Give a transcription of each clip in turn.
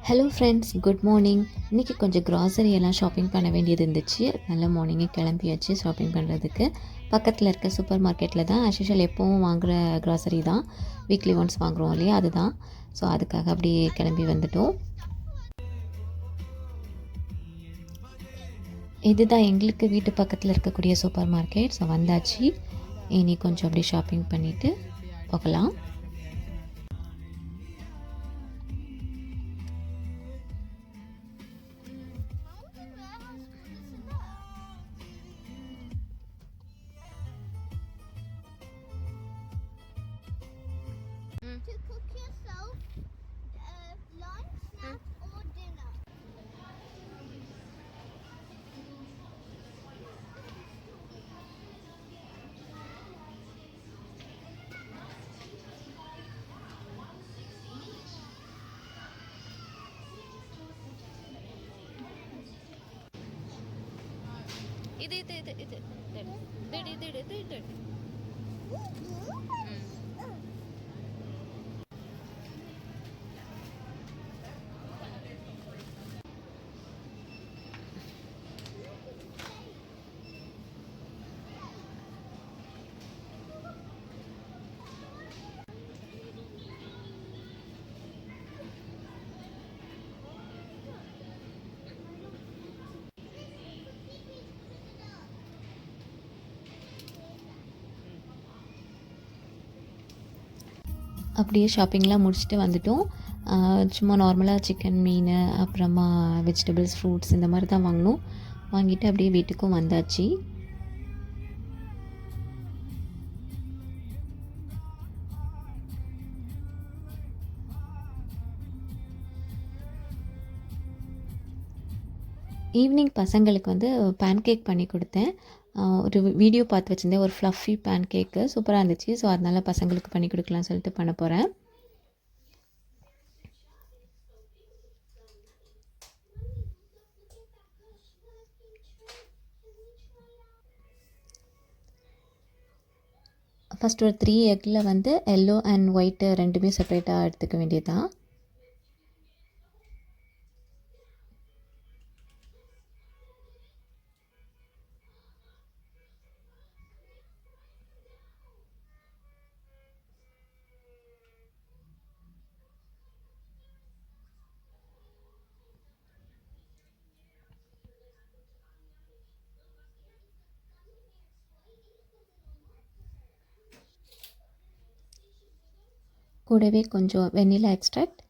Hello friends, good morning. இன்றைக்கி கொஞ்சம் grocery எல்லாம் ஷாப்பிங் பண்ண வேண்டியது இருந்துச்சு. நல்ல மார்னிங்கே கிளம்பியாச்சு ஷாப்பிங் பண்ணுறதுக்கு. பக்கத்தில் இருக்க சூப்பர் மார்க்கெட்டில் தான் ஆஸ்யூஷுவல் எப்போவும் வாங்குகிற க்ராசரி தான். வீக்லி ஒன்ஸ் வாங்குகிறோம் இல்லையா, அதுதான். ஸோ அதுக்காக அப்படியே கிளம்பி வந்துட்டோம். இதுதான் எங்களுக்கு வீட்டு பக்கத்தில் இருக்கக்கூடிய சூப்பர் மார்க்கெட். ஸோ வந்தாச்சு. இனி கொஞ்சம் அப்படியே ஷாப்பிங் பண்ணிவிட்டு போகலாம். To cook yourself lunch, snack or dinner. அப்படியே ஷாப்பிங்லாம் முடிச்சுட்டு வந்துட்டோம். சும்மா நார்மலாக சிக்கன், மீன், அப்புறமா வெஜிடபிள்ஸ், ஃப்ரூட்ஸ் இந்த மாதிரி தான் வாங்கினோம். வாங்கிட்டு அப்படியே வீட்டுக்கும் வந்தாச்சு. ஈவினிங் பசங்களுக்கு வந்து பேன்கேக் பண்ணி கொடுத்தேன். ஒரு வீடியோ பார்த்து வச்சுருந்தேன், ஒரு ஃப்ளஃபி பேன்கேக்கு சூப்பராக இருந்துச்சு. ஸோ அதனால் பசங்களுக்கு பண்ணி கொடுக்கலாம்னு சொல்லிட்டு பண்ண போகிறேன். ஃபஸ்ட் ஒரு 3 எக்கில் வந்து எல்லோ அண்ட் ஒயிட்டு ரெண்டுமே செப்பரேட்டாக எடுத்துக்க வேண்டியதுதான். கூடவே கொஞ்சம் வெண்ணிலா எக்ஸ்ட்ராக்ட்,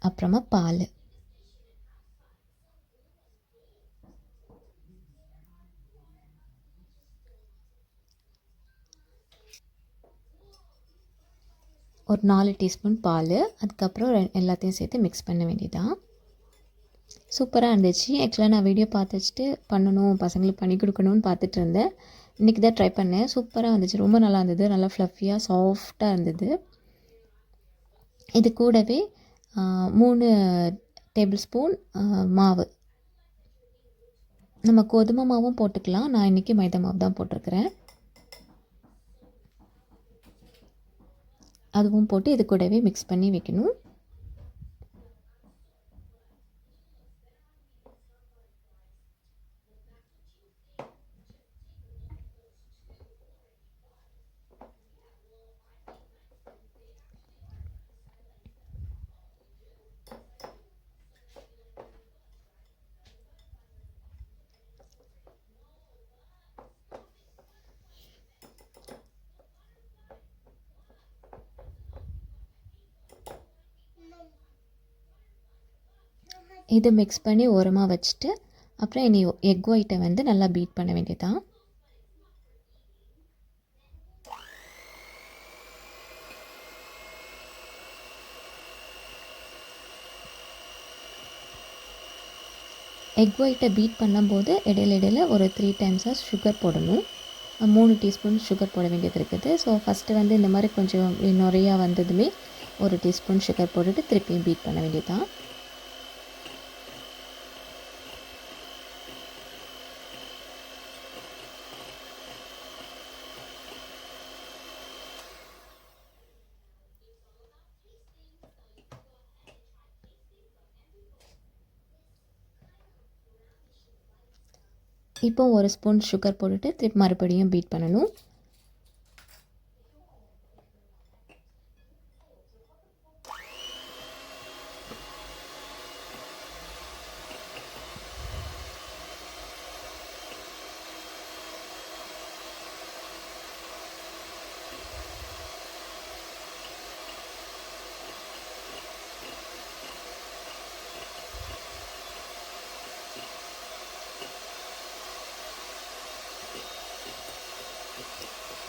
அப்புறமா பால். ஒரு 4 டீஸ்பூன் பால், அதுக்கப்புறம் எல்லாத்தையும் சேர்த்து மிக்ஸ் பண்ண வேண்டியதான். சூப்பராக இருந்துச்சு. ஆக்சுவலாக நான் வீடியோ பார்த்து வச்சுட்டு பண்ணணும், பசங்களுக்கு பண்ணி கொடுக்கணும்னு பார்த்துட்டு இருந்தேன். இன்றைக்கி தான் ட்ரை பண்ணேன். சூப்பராக வந்துச்சு, ரொம்ப நல்லா இருந்தது. நல்லா ஃப்ளஃபியாக சாஃப்டாக இருந்தது. இது கூடவே 3 டேபிள் ஸ்பூன் மாவு. நம்ம கோதுமை மாவும் போட்டுக்கலாம். நான் இன்றைக்கி மைதா மாவு தான் போட்டிருக்கிறேன். அதுவும் போட்டு இது கூடவே மிக்ஸ் பண்ணி வைக்கணும். இது மிக்ஸ் பண்ணி ஓரமாக வச்சுட்டு அப்புறம் இனி எக் ஒயிட்டை வந்து நல்லா பீட் பண்ண வேண்டியதான். எக் ஒயிட்டை பீட் பண்ணும்போது இடையில ஒரு 3 டைம்ஸாக சுகர் போடணும். 3 டீஸ்பூன் சுகர் போட வேண்டியது இருக்குது. ஸோ ஃபஸ்ட்டு வந்து இந்த மாதிரி கொஞ்சம் நிறையா வந்ததுமே 1 டீஸ்பூன் சுகர் போட்டுட்டு திருப்பியும் பீட் பண்ண வேண்டியதான். இப்போ ஒரு ஸ்பூன் சுகர் போட்டுட்டு திருப்பி மறுபடியும் பீட் பண்ணணும்.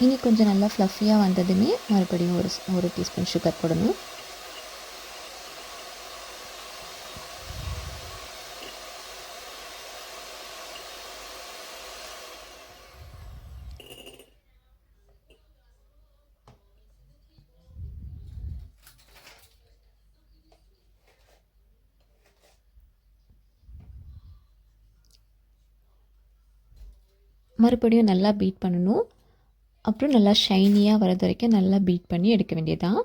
இனி கொஞ்சம் நல்லா ஃப்ளஃபியாக வந்ததுமே மறுபடியும் ஒரு டீஸ்பூன் சுகர் போடணும். மறுபடியும் நல்லா பீட் பண்ணணும். அப்புறம் நல்லா ஷைனியாக வரது வரைக்கும் நல்லா பீட் பண்ணி எடுக்க வேண்டியதான்.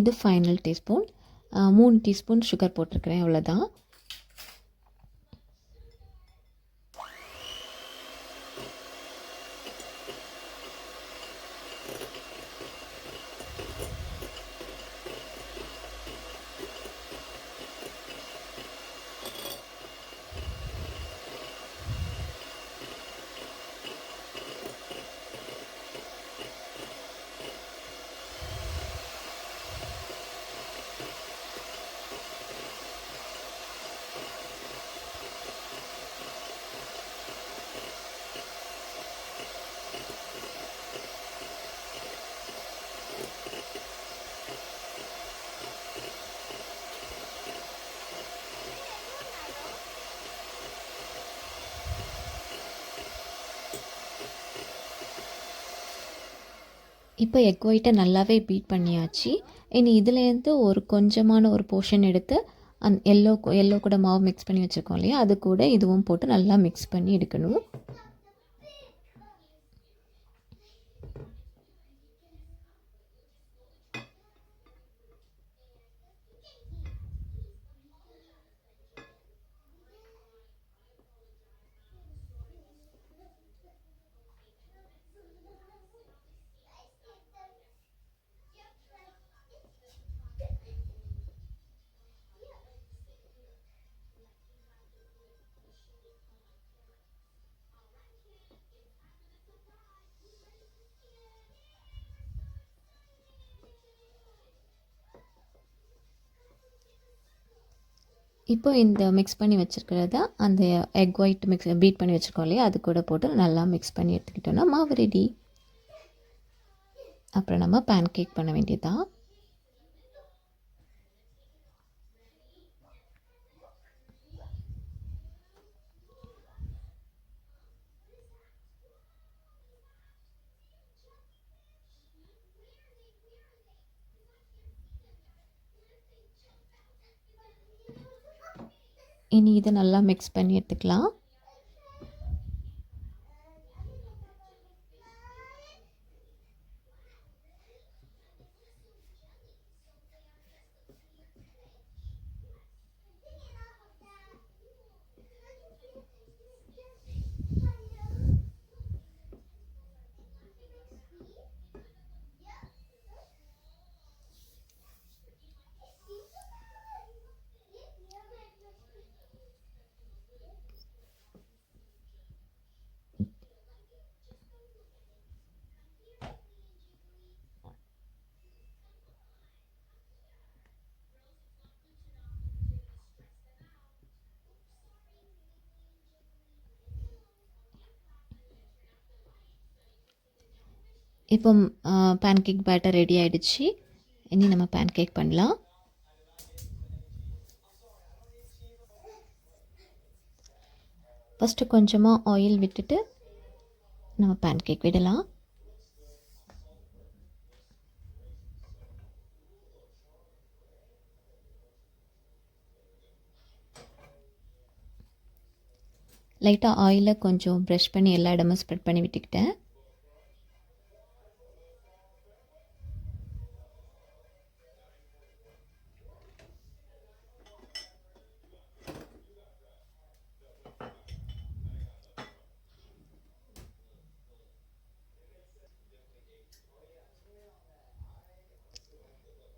இது ஃபைனல் டீஸ்பூன். 3 டீஸ்பூன் சுகர் போட்டிருக்கிறேன், அவ்வளோதான். இப்போ எக் ஒயிட்டை நல்லாவே பீட் பண்ணியாச்சு. இனி இதுலேருந்து ஒரு கொஞ்சமான ஒரு போர்ஷன் எடுத்து எல்லோ கூட மாவு மிக்ஸ் பண்ணி வச்சுருக்கோம் இல்லையா, அது கூட இதுவும் போட்டு நல்லா மிக்ஸ் பண்ணி எடுக்கணும். இப்போ இந்த மிக்ஸ் பண்ணி வச்சுருக்கிறத அந்த எக் ஒயிட் பீட் பண்ணி வச்சுருக்கோம் இல்லையா, அது கூட போட்டு நல்லா மிக்ஸ் பண்ணி எடுத்துக்கிட்டோன்னா மாவு ரெடி. அப்புறம் நம்ம பேன் கேக் பண்ண வேண்டியதான். இனி இதை நல்லா மிக்ஸ் பண்ணி எடுத்துக்கலாம். இப்போ பேன்கேக் பேட்டர் ரெடி ஆகிடுச்சு. இனி நம்ம பேன்கேக் பண்ணலாம். ஃபஸ்ட்டு கொஞ்சமாக ஆயில் விட்டுட்டு நம்ம பேன்கேக் விடலாம். லைட்டாக ஆயிலை கொஞ்சம் ப்ரஷ் பண்ணி எல்லா இடமும் ஸ்ப்ரெட் பண்ணி விட்டுக்கிட்டேன்.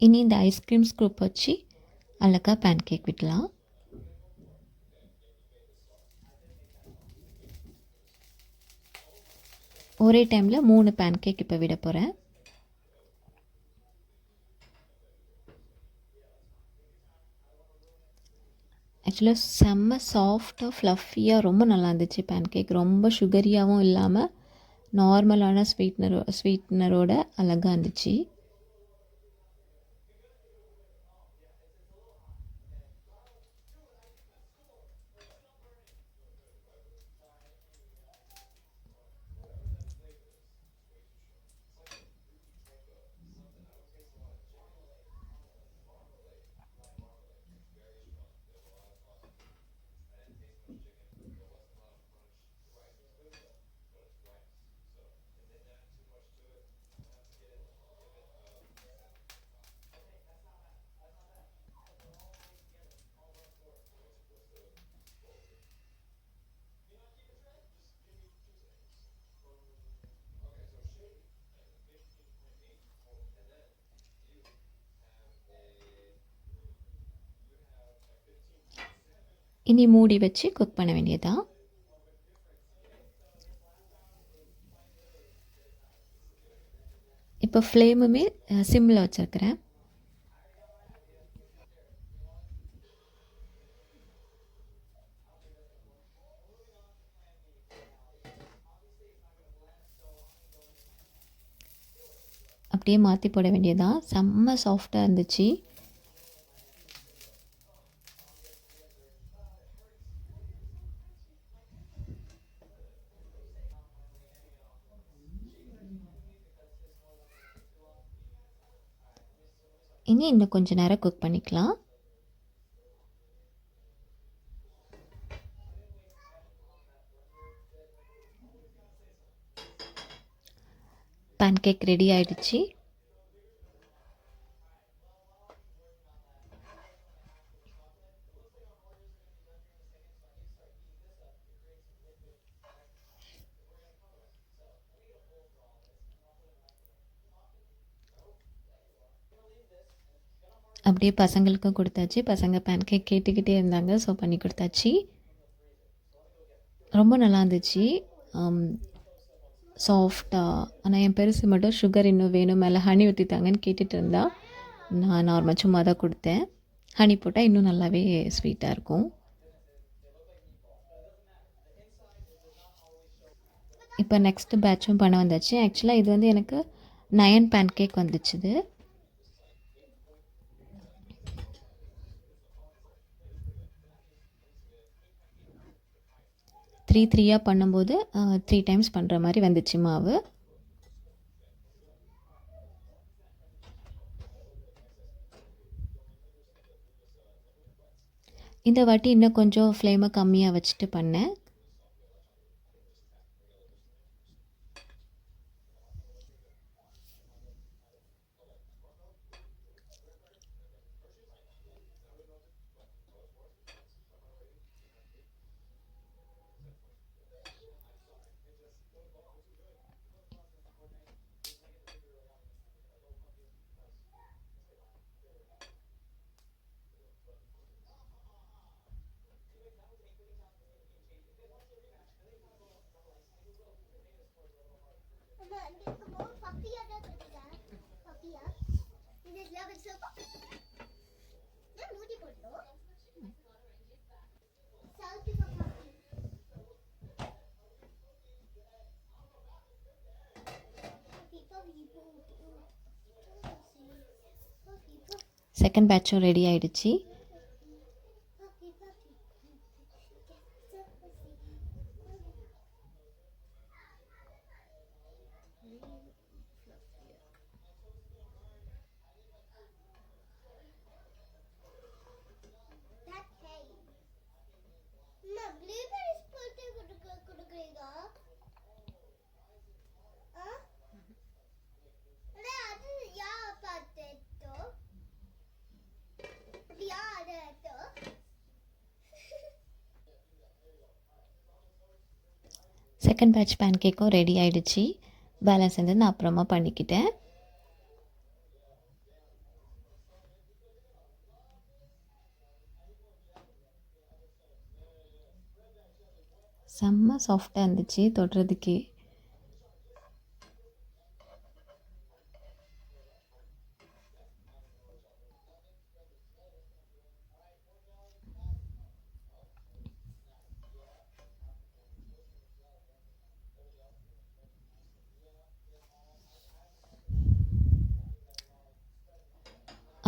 இனி இந்த ஐஸ்கிரீம் ஸ்கூப் வச்சு அழகாக பேன்கேக் விடலாம். ஒரே டைமில் 3 பேன்கேக் இப்போ விட போகிறேன். ஆக்சுவலாக செம்ம சாஃப்டாக ஃப்ளஃபியாக ரொம்ப நல்லா இருந்துச்சு பேன்கேக். ரொம்ப சுகரியாகவும் இல்லாமல் நார்மலான ஸ்வீட்னரோட அழகாக இருந்துச்சு. இனி மூடி வச்சு குக் பண்ண வேண்டியதான். இப்போ ஃப்ளேமுமே சிம்மில் வச்சுருக்கிறேன். அப்படியே மாற்றி போட வேண்டியதான். செம்ம சாஃப்டாக இருந்துச்சு. இனி இன்னும் கொஞ்சம் நேரம் குக் பண்ணிக்கலாம். பேன்கேக் ரெடி ஆயிடுச்சு. அப்படியே பசங்களுக்கும் கொடுத்தாச்சு. பசங்க பேன்கேக் கேட்டுக்கிட்டே இருந்தாங்க, ஸோ பண்ணி கொடுத்தாச்சு. ரொம்ப நல்லா இருந்துச்சு, சாஃப்டாக. ஆனால் என் பெருசு மட்டும் சுகர் இன்னும் வேணும், மேலே ஹனி ஊற்றித்தாங்கன்னு கேட்டுட்டு இருந்தா. நான் நார்மல் சும்மா தான் கொடுத்தேன். ஹனி போட்டால் இன்னும் நல்லாவே ஸ்வீட்டாக இருக்கும். இப்போ நெக்ஸ்ட்டு பேட்சும் பண்ண வந்தாச்சு. ஆக்சுவலாக இது வந்து எனக்கு 9 பேன்கேக் வந்துச்சுது. த்ரீயாக பண்ணும்போது 3 டைம்ஸ் பண்ணுற மாதிரி வந்துச்சு மாவு. இந்த வாட்டி இன்னும் கொஞ்சம் ஃப்ளேமை கம்மியாக வச்சுட்டு பண்ணேன். செகண்ட் பேட்சும் ரெடி ஆகிடுச்சு. blueberries போட்டு கொடுக்குறீங்க? அது யார் பார்த்தோ? யார் அதோ? செகண்ட் பேட்ச் பேன் கேக்கும் ரெடி ஆகிடுச்சு. பேலன்ஸ் வந்து நான் அப்புறமா பண்ணிக்கிட்டேன். செம்ம சாஃப்டாக இருந்துச்சு தொடுறதுக்கே.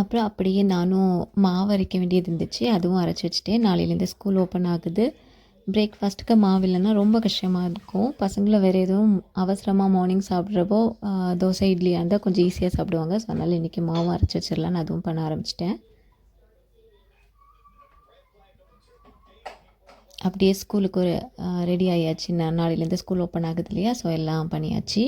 அப்புறம் அப்படியே நானும் மாவு அரைக்க வேண்டியது இருந்துச்சு. அதுவும் அரைச்சி வச்சுட்டேன். நாளையிலேருந்து ஸ்கூல் ஓப்பன் ஆகுது. பிரேக்ஃபாஸ்ட்டுக்கு மாவு இல்லைன்னா ரொம்ப கஷ்டமாக இருக்கும். பசங்களும் வேறு எதுவும் அவசரமாக மார்னிங் சாப்பிட்றப்போ தோசை இட்லியாக இருந்தால் கொஞ்சம் ஈஸியாக சாப்பிடுவாங்க. ஸோ அதனால் இன்றைக்கி மாவும் அரைச்சி வச்சிடலான்னு அதுவும் பண்ண ஆரம்பிச்சிட்டேன். அப்படியே ஸ்கூலுக்கு ஒரு ரெடி ஆகியாச்சு. நாளையிலேருந்து ஸ்கூல் ஓப்பன் ஆகுது இல்லையா, ஸோ எல்லாம் பண்ணியாச்சு.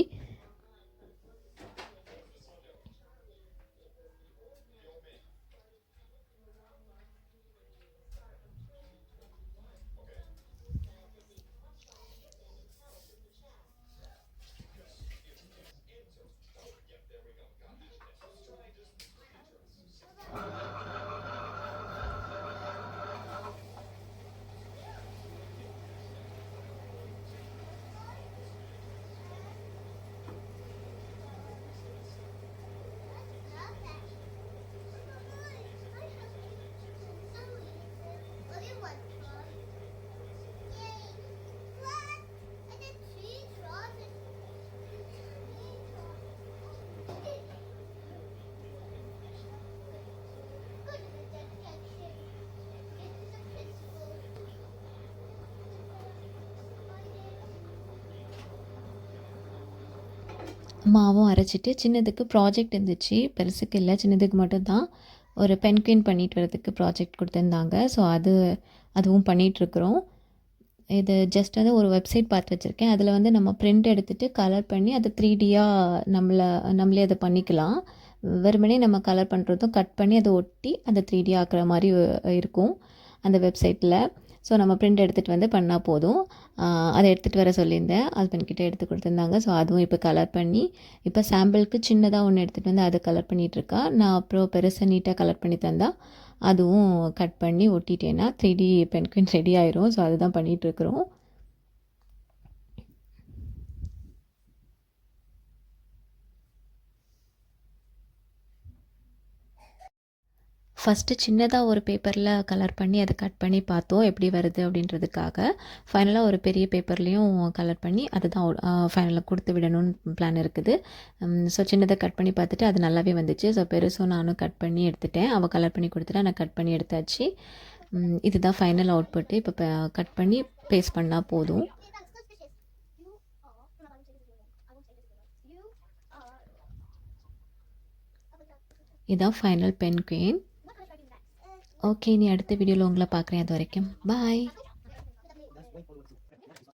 மாவும் அரைச்சிட்டு சின்னதுக்கு ப்ராஜெக்ட் இருந்துச்சு. பெருசுக்கு இல்லை, சின்னதுக்கு மட்டும்தான். ஒரு பென்குயின் பண்ணிட்டு வரதுக்கு ப்ராஜெக்ட் கொடுத்துருந்தாங்க. ஸோ அதுவும் பண்ணிகிட்ருக்குறோம். இது ஜஸ்ட் வந்து ஒரு வெப்சைட் பார்த்து வச்சுருக்கேன். அதில் வந்து நம்ம பிரிண்ட் எடுத்துகிட்டு கலர் பண்ணி அதை 3Dயாக நம்மளே அதை பண்ணிக்கலாம். வெறுமனே நம்ம கலர் பண்ணுறதும் கட் பண்ணி அதை ஒட்டி அந்த 3D ஆக்குற மாதிரி இருக்கும் அந்த வெப்சைட்டில். ஸோ நம்ம பிரிண்ட் எடுத்துகிட்டு வந்து பண்ணால் போதும். அதை எடுத்துகிட்டு வர சொல்லியிருந்தேன். ஹஸ்பண்ட்கிட்ட எடுத்து கொடுத்துருந்தாங்க. ஸோ அதுவும் இப்போ கலர் பண்ணி இப்போ சாம்பிளுக்கு சின்னதாக ஒன்று எடுத்துகிட்டு வந்து அதை கலர் பண்ணிகிட்ருக்கா. நான் அப்புறம் பெருசாக நீட்டாக கலர் பண்ணி தந்தால் அதுவும் கட் பண்ணி ஒட்டிட்டேன்னா 3D பென்குயின் ரெடி ஆயிரும். ஸோ அதுதான் பண்ணிகிட்ருக்குறோம். ஃபஸ்ட்டு சின்னதாக ஒரு பேப்பரில் கலர் பண்ணி அதை கட் பண்ணி பார்த்தோம் எப்படி வருது அப்படின்றதுக்காக. ஃபைனலாக ஒரு பெரிய பேப்பர்லேயும் கலர் பண்ணி அதை தான் ஃபைனலாக கொடுத்து விடணும்னு பிளான் இருக்குது. ஸோ சின்னதை கட் பண்ணி பார்த்துட்டு அது நல்லாவே வந்துச்சு. ஸோ பெருசும் நானும் கட் பண்ணி எடுத்துட்டேன். அவள் கலர் பண்ணி கொடுத்துட்டா, நான் கட் பண்ணி எடுத்தாச்சு. இதுதான் ஃபைனல் அவுட்புட்டு. இப்போ கட் பண்ணி பேஸ்ட் பண்ணால் போதும். இதுதான் ஃபைனல் பென்குயின். ஓகே, நீ அடுத்த வீடியோவில் உங்களை பார்க்குறேன். அது வரைக்கும் பாய்.